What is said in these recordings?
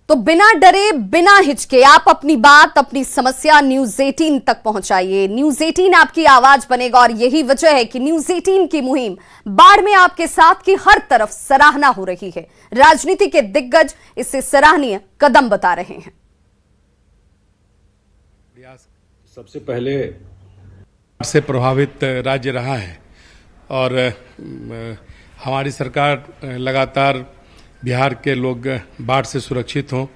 तो बिना डरे बिना हिचके आप अपनी बात, अपनी समस्या न्यूज 18 तक पहुंचाइए। न्यूज 18 आपकी आवाज बनेगा और यही वजह है कि न्यूज 18 की मुहिम बाढ़ में आपके साथ की हर तरफ सराहना हो रही है। राजनीति के दिग्गज इससे सराहनीय कदम बता रहे हैं। सबसे पहले से प्रभावित राज्य रहा है और हमारी सरकार लगातार बिहार के लोग बाढ़ से सुरक्षित हों,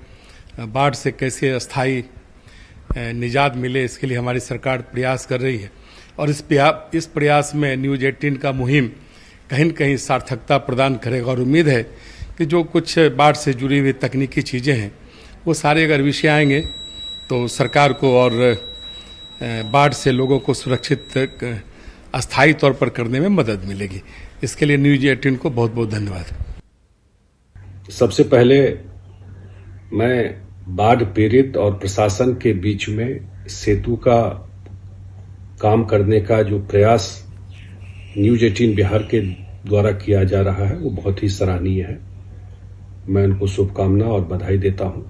बाढ़ से कैसे अस्थायी निजात मिले, इसके लिए हमारी सरकार प्रयास कर रही है। और इस प्रयास में न्यूज 18 का मुहिम कहीं न कहीं सार्थकता प्रदान करेगा और उम्मीद है कि जो कुछ बाढ़ से जुड़ी हुई तकनीकी चीज़ें हैं वो सारे अगर विषय आएंगे तो सरकार को और बाढ़ से लोगों को सुरक्षित अस्थायी तौर पर करने में मदद मिलेगी। इसके लिए न्यूज 18 को बहुत बहुत धन्यवाद। सबसे पहले मैं बाढ़ पीड़ित और प्रशासन के बीच में सेतु का काम करने का जो प्रयास न्यूज 18 बिहार के द्वारा किया जा रहा है वो बहुत ही सराहनीय है। मैं उनको शुभकामना और बधाई देता हूं।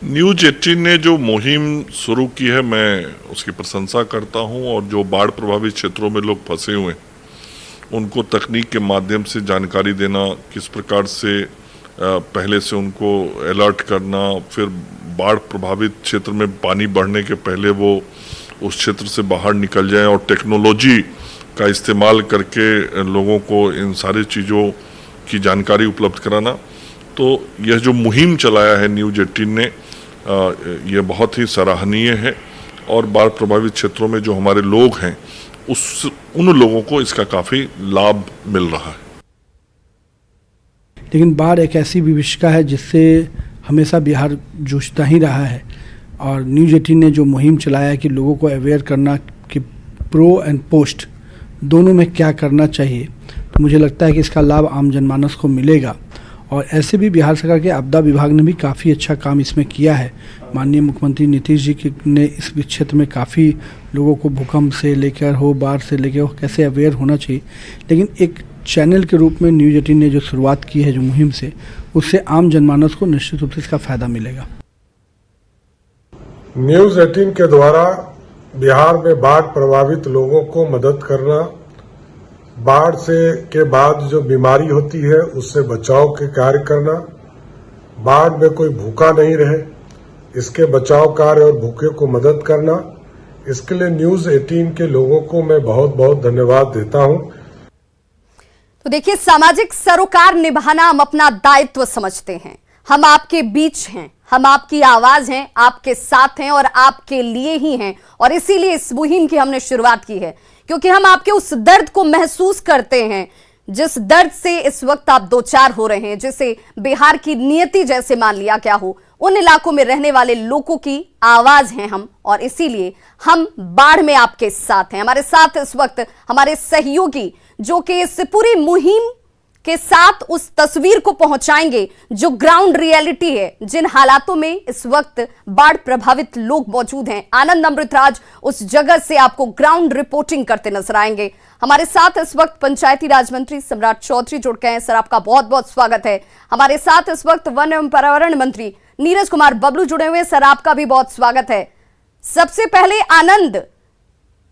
न्यूज 18 ने जो मुहिम शुरू की है मैं उसकी प्रशंसा करता हूं और जो बाढ़ प्रभावित क्षेत्रों में लोग फंसे हुए हैं उनको तकनीक के माध्यम से जानकारी देना, किस प्रकार से पहले से उनको अलर्ट करना, फिर बाढ़ प्रभावित क्षेत्र में पानी बढ़ने के पहले वो उस क्षेत्र से बाहर निकल जाएं और टेक्नोलॉजी का इस्तेमाल करके लोगों को इन सारी चीज़ों की जानकारी उपलब्ध कराना। तो यह जो मुहिम चलाया है न्यूज 18 ने यह बहुत ही सराहनीय है और बाढ़ प्रभावित क्षेत्रों में जो हमारे लोग हैं उन लोगों को इसका काफी लाभ मिल रहा है। लेकिन बाढ़ एक ऐसी विभीषिका है जिससे हमेशा बिहार जूझता ही रहा है और न्यूज 18 ने जो मुहिम चलाया है कि लोगों को अवेयर करना कि प्रो एंड पोस्ट दोनों में क्या करना चाहिए, तो मुझे लगता है कि इसका लाभ आम जनमानस को मिलेगा। और ऐसे भी बिहार सरकार के आपदा विभाग ने भी काफ़ी अच्छा काम इसमें किया है। माननीय मुख्यमंत्री नीतीश जी ने इस क्षेत्र में काफ़ी लोगों को भूकंप से लेकर हो, बाढ़ से लेकर हो, कैसे अवेयर होना चाहिए। लेकिन एक चैनल के रूप में न्यूज 18 ने जो शुरुआत की है जो मुहिम से, उससे आम जनमानस को निश्चित रूप से इसका फायदा मिलेगा। न्यूज 18 के द्वारा बिहार में बाढ़ प्रभावित लोगों को मदद करना, बाढ़ से के बाद जो बीमारी होती है उससे बचाव के कार्य करना, बाढ़ में कोई भूखा नहीं रहे इसके बचाव कार्य और भूखे को मदद करना, इसके लिए न्यूज 18 के लोगों को मैं बहुत बहुत धन्यवाद देता हूं। तो देखिए, सामाजिक सरोकार निभाना हम अपना दायित्व समझते हैं। हम आपके बीच हैं, हम आपकी आवाज हैं, आपके साथ हैं और आपके लिए ही हैं। और इसीलिए इस मुहिम की हमने शुरुआत की है क्योंकि हम आपके उस दर्द को महसूस करते हैं जिस दर्द से इस वक्त आप दो चार हो रहे हैं, जिसे बिहार की नियति जैसे मान लिया क्या हो। उन इलाकों में रहने वाले लोगों की आवाज हैं हम और इसीलिए हम बाढ़ में आपके साथ हैं। हमारे साथ इस वक्त हमारे सहयोगी जो कि इस पूरी मुहिम के साथ उस तस्वीर को पहुंचाएंगे जो ग्राउंड रियलिटी है, जिन हालातों में इस वक्त बाढ़ प्रभावित लोग मौजूद हैं। आनंद अमृतराज उस जगह से आपको ग्राउंड रिपोर्टिंग करते नजर आएंगे। हमारे साथ इस वक्त पंचायती राज मंत्री सम्राट चौधरी जुड़ गए हैं। सर, आपका बहुत बहुत स्वागत है। हमारे साथ इस वक्त वन एवं पर्यावरण मंत्री नीरज कुमार बबलू जुड़े हुए हैं। सर, आपका भी बहुत स्वागत है। सबसे पहले आनंद,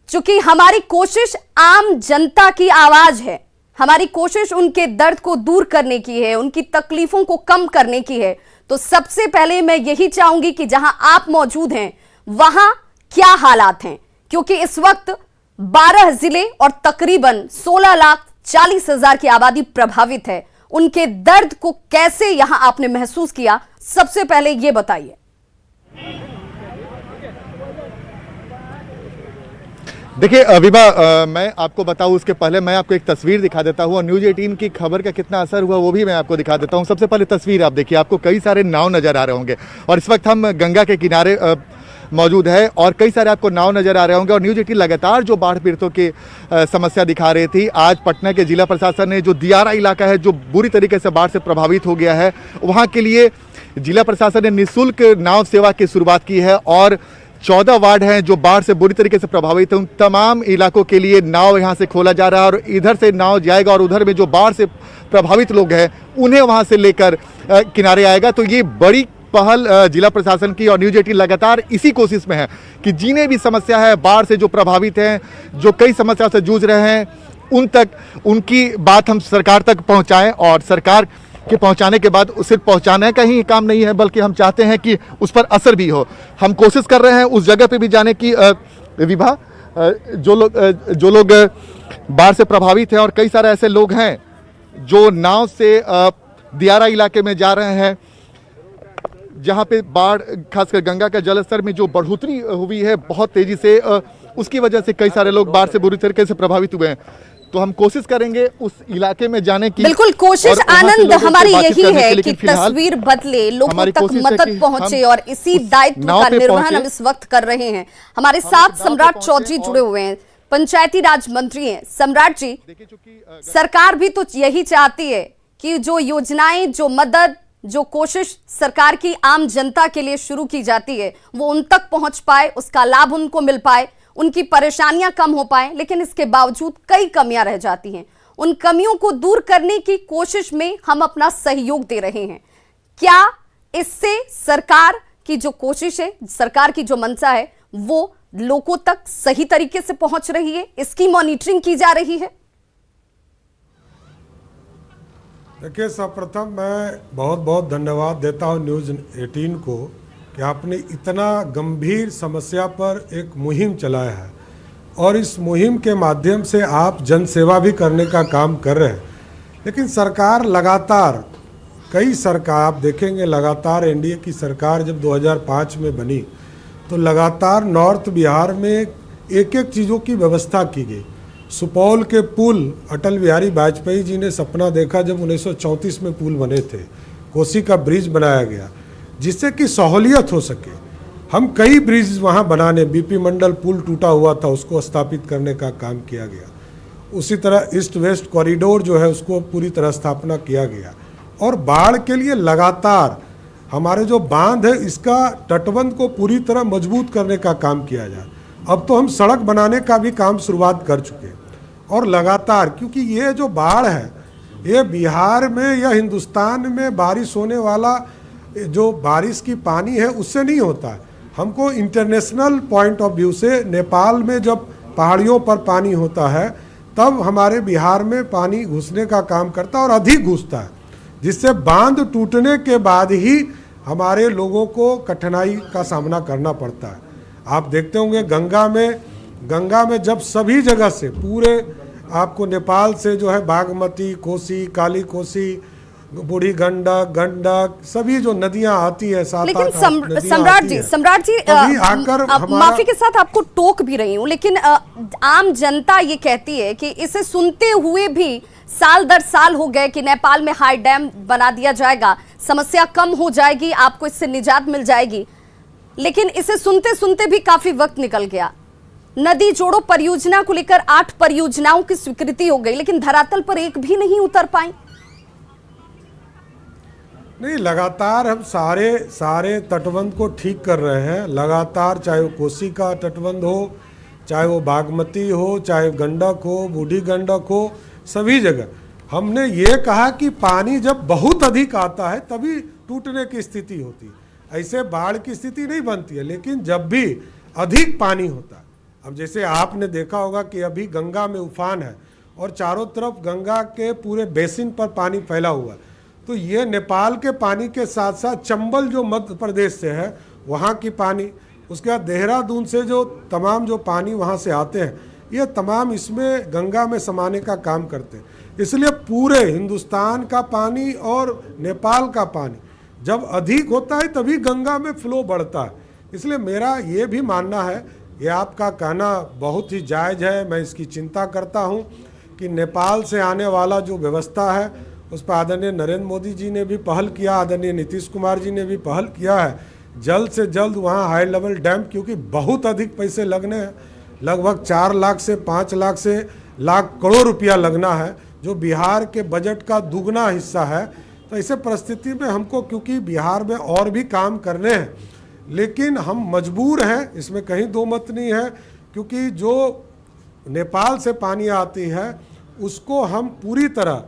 चूंकि हमारी कोशिश आम जनता की आवाज है, हमारी कोशिश उनके दर्द को दूर करने की है, उनकी तकलीफों को कम करने की है, तो सबसे पहले मैं यही चाहूंगी कि जहां आप मौजूद हैं वहां क्या हालात हैं, क्योंकि इस वक्त 12 जिले और तकरीबन 16,40,000 की आबादी प्रभावित है। उनके दर्द को कैसे यहां आपने महसूस किया, सबसे पहले यह बताइए। देखिए विभा, मैं आपको बताऊं उसके पहले मैं आपको एक तस्वीर दिखा देता हूं और न्यूज 18 की खबर का कितना असर हुआ वो भी मैं आपको दिखा देता हूं। सबसे पहले तस्वीर आप देखिए, आपको कई सारे नाव नज़र आ रहे होंगे और इस वक्त हम गंगा के किनारे मौजूद है और कई सारे आपको नाव नज़र आ रहे होंगे। और न्यूज 18 लगातार जो बाढ़ पीड़ितों की समस्या दिखा रही थी, आज पटना के जिला प्रशासन ने जो दियारा इलाका है जो बुरी तरीके से बाढ़ से प्रभावित हो गया है, वहाँ के लिए जिला प्रशासन ने निःशुल्क नाव सेवा की शुरुआत की है और 14 वार्ड हैं जो बाढ़ से बुरी तरीके से प्रभावित हैं, उन तमाम इलाकों के लिए नाव यहाँ से खोला जा रहा है और इधर से नाव जाएगा और उधर में जो बाढ़ से प्रभावित लोग हैं उन्हें वहाँ से लेकर किनारे आएगा। तो ये बड़ी पहल जिला प्रशासन की और न्यूज 18 लगातार इसी कोशिश में है कि जिन्हें भी समस्या है, बाढ़ से जो प्रभावित हैं, जो कई समस्याओं से जूझ रहे हैं, उन तक उनकी बात हम सरकार तक पहुँचाएँ और सरकार के पहुंचाने के बाद सिर्फ पहुंचाने का ही काम नहीं है बल्कि हम चाहते हैं कि उस पर असर भी हो। हम कोशिश कर रहे हैं उस जगह पे भी जाने की विभा जो लोग बाढ़ से प्रभावित हैं और कई सारे ऐसे लोग हैं जो नाव से दियारा इलाके में जा रहे हैं जहां पे बाढ़ खासकर गंगा का जलस्तर में जो बढ़ोतरी हुई है बहुत तेजी से, उसकी वजह से कई सारे लोग बाढ़ से बुरी तरीके से प्रभावित हुए हैं। तो हम कोशिश करेंगे उस इलाके में जाने की। बिल्कुल कोशिश आनंद हमारी यही है कि तस्वीर बदले, लोगों तक मदद पहुंचे और इसी दायित्व का निर्वहन हम इस वक्त कर रहे हैं। हमारे साथ सम्राट चौधरी जुड़े हुए हैं, पंचायती राज मंत्री हैं। सम्राट जी, सरकार भी तो यही चाहती है कि जो योजनाएं, जो मदद, जो कोशिश सरकार की आम जनता के लिए शुरू की जाती है वो उन तक पहुंच पाए, उसका लाभ उनको मिल पाए, उनकी परेशानियां कम हो पाए, लेकिन इसके बावजूद कई कमियां रह जाती हैं। उन कमियों को दूर करने की कोशिश में हम अपना सहयोग दे रहे हैं। क्या इससे सरकार की जो कोशिश है, सरकार की जो मंशा है, वो लोगों तक सही तरीके से पहुंच रही है? इसकी मॉनिटरिंग की जा रही है? देखिए, सर्वप्रथम मैं बहुत बहुत धन्यवाद देता हूं न्यूज़ 18 को कि आपने इतना गंभीर समस्या पर एक मुहिम चलाया है और इस मुहिम के माध्यम से आप जनसेवा भी करने का काम कर रहे हैं। लेकिन सरकार लगातार, कई सरकार आप देखेंगे, लगातार एनडीए की सरकार जब 2005 में बनी तो लगातार नॉर्थ बिहार में एक एक चीज़ों की व्यवस्था की गई। सुपौल के पुल अटल बिहारी वाजपेयी जी ने सपना देखा जब 1934 में पुल बने थे, कोसी का ब्रिज बनाया गया जिससे कि सहूलियत हो सके। हम कई ब्रिज वहाँ बनाने, बीपी मंडल पुल टूटा हुआ था उसको स्थापित करने का काम किया गया। उसी तरह ईस्ट वेस्ट कॉरिडोर जो है उसको पूरी तरह स्थापना किया गया। और बाढ़ के लिए लगातार हमारे जो बांध है इसका तटबंध को पूरी तरह मजबूत करने का काम किया जाए। अब तो हम सड़क बनाने का भी काम शुरुआत कर चुके और लगातार, क्योंकि ये जो बाढ़ है ये बिहार में या हिंदुस्तान में बारिश होने वाला जो बारिश की पानी है उससे नहीं होता है। हमको इंटरनेशनल पॉइंट ऑफ व्यू से नेपाल में जब पहाड़ियों पर पानी होता है तब हमारे बिहार में पानी घुसने का काम करता है और अधिक घुसता है, जिससे बांध टूटने के बाद ही हमारे लोगों को कठिनाई का सामना करना पड़ता है। आप देखते होंगे गंगा में जब सभी जगह से पूरे आपको नेपाल से जो है बागमती, कोसी, काली कोसी, बूढ़ी गंडक सभी जो नदियां आती है, लेकिन सम्राट जी माफी के साथ आपको टोक भी रही हूं, लेकिन आम जनता ये कहती है कि इसे सुनते हुए भी साल दर साल हो गए कि नेपाल में हाई डैम बना दिया जाएगा, समस्या कम हो जाएगी, आपको इससे निजात मिल जाएगी, लेकिन इसे सुनते सुनते भी काफी वक्त निकल गया। नदी जोड़ो परियोजना को लेकर 8 परियोजनाओं की स्वीकृति हो गई, लेकिन धरातल पर एक भी नहीं उतर पाई। नहीं, लगातार हम सारे तटबंध को ठीक कर रहे हैं लगातार, चाहे वो कोसी का तटबंध हो, चाहे वो बागमती हो, चाहे गंडक हो, बूढ़ी गंडक हो, सभी जगह हमने ये कहा कि पानी जब बहुत अधिक आता है तभी टूटने की स्थिति होती है, ऐसे बाढ़ की स्थिति नहीं बनती है। लेकिन जब भी अधिक पानी होता है, अब जैसे आपने देखा होगा कि अभी गंगा में उफान है और चारों तरफ गंगा के पूरे बेसिन पर पानी फैला हुआ है, तो ये नेपाल के पानी के साथ साथ चंबल जो मध्य प्रदेश से है वहाँ की पानी, उसके बाद देहरादून से जो तमाम जो पानी वहाँ से आते हैं, ये तमाम इसमें गंगा में समाने का काम करते हैं। इसलिए पूरे हिंदुस्तान का पानी और नेपाल का पानी जब अधिक होता है तभी गंगा में फ्लो बढ़ता है। इसलिए मेरा ये भी मानना है, ये आपका कहना बहुत ही जायज़ है, मैं इसकी चिंता करता हूँ कि नेपाल से आने वाला जो व्यवस्था है उस पर आदरणीय नरेंद्र मोदी जी ने भी पहल किया, आदरणीय नीतीश कुमार जी ने भी पहल किया है, जल्द से जल्द वहाँ हाई लेवल डैम, क्योंकि बहुत अधिक पैसे लगने हैं, लगभग 4 लाख से 5 लाख से लाख करोड़ रुपया लगना है, जो बिहार के बजट का दुगना हिस्सा है। तो ऐसे परिस्थिति में हमको, क्योंकि बिहार में और भी काम करने हैं, लेकिन हम मजबूर हैं, इसमें कहीं दो मत नहीं है, क्योंकि जो नेपाल से पानी आती है उसको हम पूरी तरह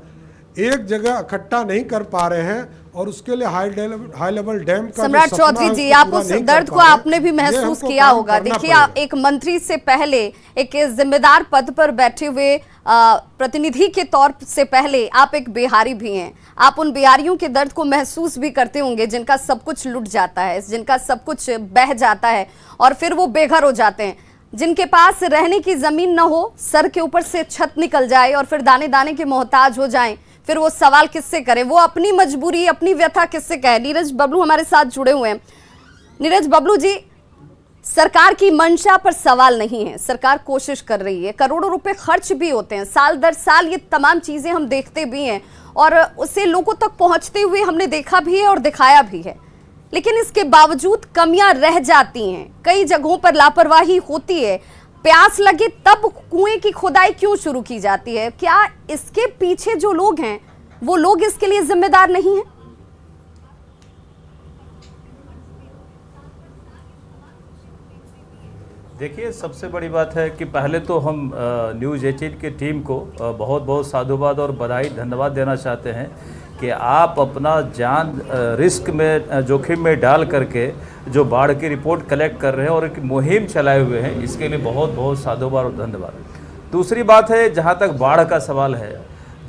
एक जगह इकट्ठा नहीं कर पा रहे हैं, और उसके लिए हाई लेवल डैम का सम्राट चौधरी जी, आप उस दर्द को आपने भी महसूस किया होगा। देखिए, एक मंत्री से पहले, एक जिम्मेदार पद पर बैठे हुए प्रतिनिधि के तौर से पहले आप एक बिहारी भी हैं। आप उन बिहारियों के दर्द को महसूस भी करते होंगे जिनका सब कुछ लुट जाता है, जिनका सब कुछ बह जाता है और फिर वो बेघर हो जाते हैं, जिनके पास रहने की जमीन न हो, सर के ऊपर से छत निकल जाए और फिर दाने दाने के मोहताज हो जाएं। फिर वो सवाल किससे करें, वो अपनी मजबूरी, अपनी व्यथा किससे कहे। नीरज बबलू हमारे साथ जुड़े हुए हैं। नीरज बबलू जी, सरकार की मंशा पर सवाल नहीं है, सरकार कोशिश कर रही है, करोड़ों रुपए खर्च भी होते हैं, साल दर साल ये तमाम चीजें हम देखते भी हैं और उसे लोगों तक पहुंचते हुए हमने देखा भी है और दिखाया भी है, लेकिन इसके बावजूद कमियां रह जाती हैं, कई जगहों पर लापरवाही होती है। प्यास लगे तब कुएं की खुदाई क्यों शुरू की जाती है? क्या इसके पीछे जो लोग हैं वो लोग इसके लिए जिम्मेदार नहीं हैं? देखिए, सबसे बड़ी बात है कि पहले तो हम न्यूज़ 18 की टीम को बहुत बहुत साधुवाद और बधाई धन्यवाद देना चाहते हैं कि आप अपना जान रिस्क में, जोखिम में डाल करके जो बाढ़ की रिपोर्ट कलेक्ट कर रहे हैं और एक मुहिम चलाए हुए हैं, इसके लिए बहुत बहुत साधुवाद और धन्यवाद। दूसरी बात है, जहाँ तक बाढ़ का सवाल है,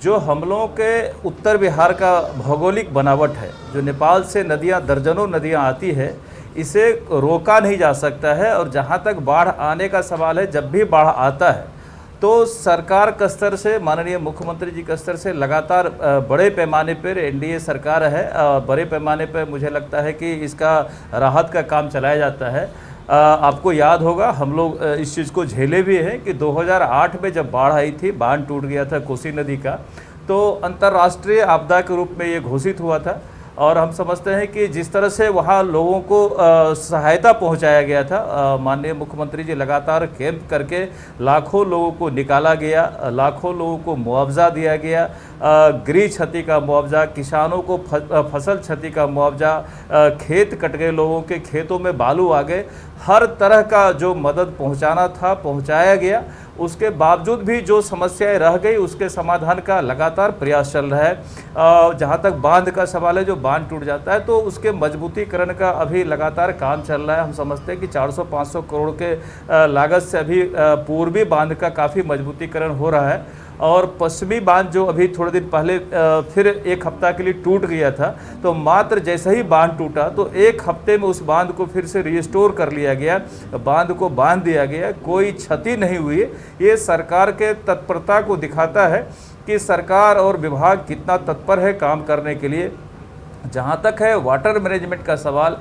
जो हम लोगों के उत्तर बिहार का भौगोलिक बनावट है, जो नेपाल से नदियाँ, दर्जनों नदियाँ आती है, इसे रोका नहीं जा सकता है। और जहाँ तक बाढ़ आने का सवाल है, जब भी बाढ़ आता है तो सरकार का स्तर से, माननीय मुख्यमंत्री जी का स्तर से लगातार बड़े पैमाने पर, एनडीए सरकार है, बड़े पैमाने पर मुझे लगता है कि इसका राहत का काम चलाया जाता है। आपको याद होगा, हम लोग इस चीज़ को झेले भी हैं कि 2008 में जब बाढ़ आई थी, बांध टूट गया था कोसी नदी का, तो अंतर्राष्ट्रीय आपदा के रूप में ये घोषित हुआ था। और हम समझते हैं कि जिस तरह से वहाँ लोगों को सहायता पहुँचाया गया था, माननीय मुख्यमंत्री जी लगातार कैंप करके लाखों लोगों को निकाला गया, लाखों लोगों को मुआवजा दिया गया, गृह क्षति का मुआवजा, किसानों को फसल क्षति का मुआवजा, खेत कट गए, लोगों के खेतों में बालू आ गए, हर तरह का जो मदद पहुँचाना था पहुँचाया गया। उसके बावजूद भी जो समस्याएं रह गई, उसके समाधान का लगातार प्रयास चल रहा है। जहाँ तक बांध का सवाल है, जो बांध टूट जाता है तो उसके मजबूतीकरण का अभी लगातार काम चल रहा है। हम समझते हैं कि 400-500 करोड़ के लागत से अभी पूर्वी बांध का काफ़ी मजबूतीकरण हो रहा है। और पश्चिमी बांध जो अभी थोड़े दिन पहले फिर एक हफ्ता के लिए टूट गया था, तो मात्र जैसे ही बांध टूटा तो एक हफ्ते में उस बांध को फिर से रिस्टोर कर लिया गया, बांध को बांध दिया गया, कोई क्षति नहीं हुई। ये सरकार के तत्परता को दिखाता है कि सरकार और विभाग कितना तत्पर है काम करने के लिए। जहाँ तक है वाटर मैनेजमेंट का सवाल,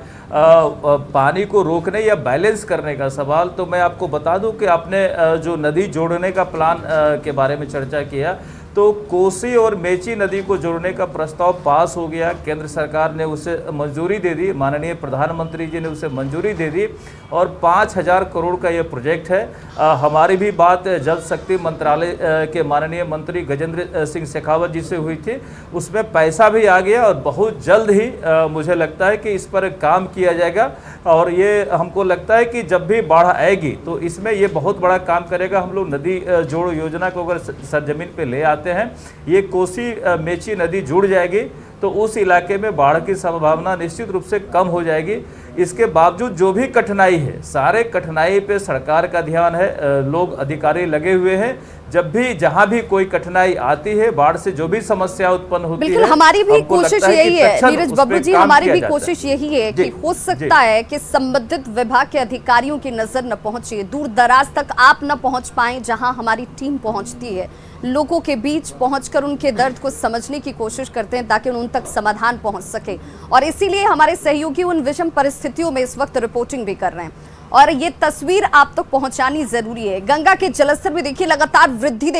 पानी को रोकने या बैलेंस करने का सवाल, तो मैं आपको बता दूं कि आपने जो नदी जोड़ने का प्लान के बारे में चर्चा किया, तो कोसी और मेची नदी को जोड़ने का प्रस्ताव पास हो गया। केंद्र सरकार ने उसे मंजूरी दे दी, माननीय प्रधानमंत्री जी ने उसे मंजूरी दे दी और 5000 करोड़ का ये प्रोजेक्ट है। हमारी भी बात जल शक्ति मंत्रालय के माननीय मंत्री गजेंद्र सिंह शेखावत जी से हुई थी, उसमें पैसा भी आ गया और बहुत जल्द ही मुझे लगता है कि इस पर काम किया जाएगा। और ये हमको लगता है कि जब भी बाढ़ आएगी तो इसमें ये बहुत बड़ा काम करेगा। हम लोग नदी जोड़ योजना को अगर सरजमीन पे ले आते हैं, ये कोसी मेची नदी जुड़ जाएगी तो उस इलाके में बाढ़ की संभावना निश्चित रूप से कम हो जाएगी। इसके बावजूद जो भी कठिनाई है, सारे कठिनाई पे सरकार का ध्यान है, लोग अधिकारी लगे हुए हैं। जब भी जहां भी कोई कठिनाई आती है, बाढ़ से जो भी समस्या उत्पन्न होती है, बिल्कुल हमारी भी कोशिश यही है नीरज बबलू जी, हमारी भी कोशिश यही है कि हो सकता है कि संबंधित विभाग के अधिकारियों की नजर न पहुंचे, दूर दराज तक आप न पहुंच पाएं जहां हमारी टीम पहुंचती है, लोगों के बीच पहुंचकर उनके दर्द को समझने की कोशिश करते हैं ताकि उन तक समाधान पहुंच सके। और इसीलिए हमारे सहयोगी उन विषम परिस्थितियों में इस वक्त रिपोर्टिंग भी कर रहे हैं और ये तस्वीर आप तक पहुंचानी जरूरी है। गंगा के जलस्तर में देखिए लगातार वृद्धि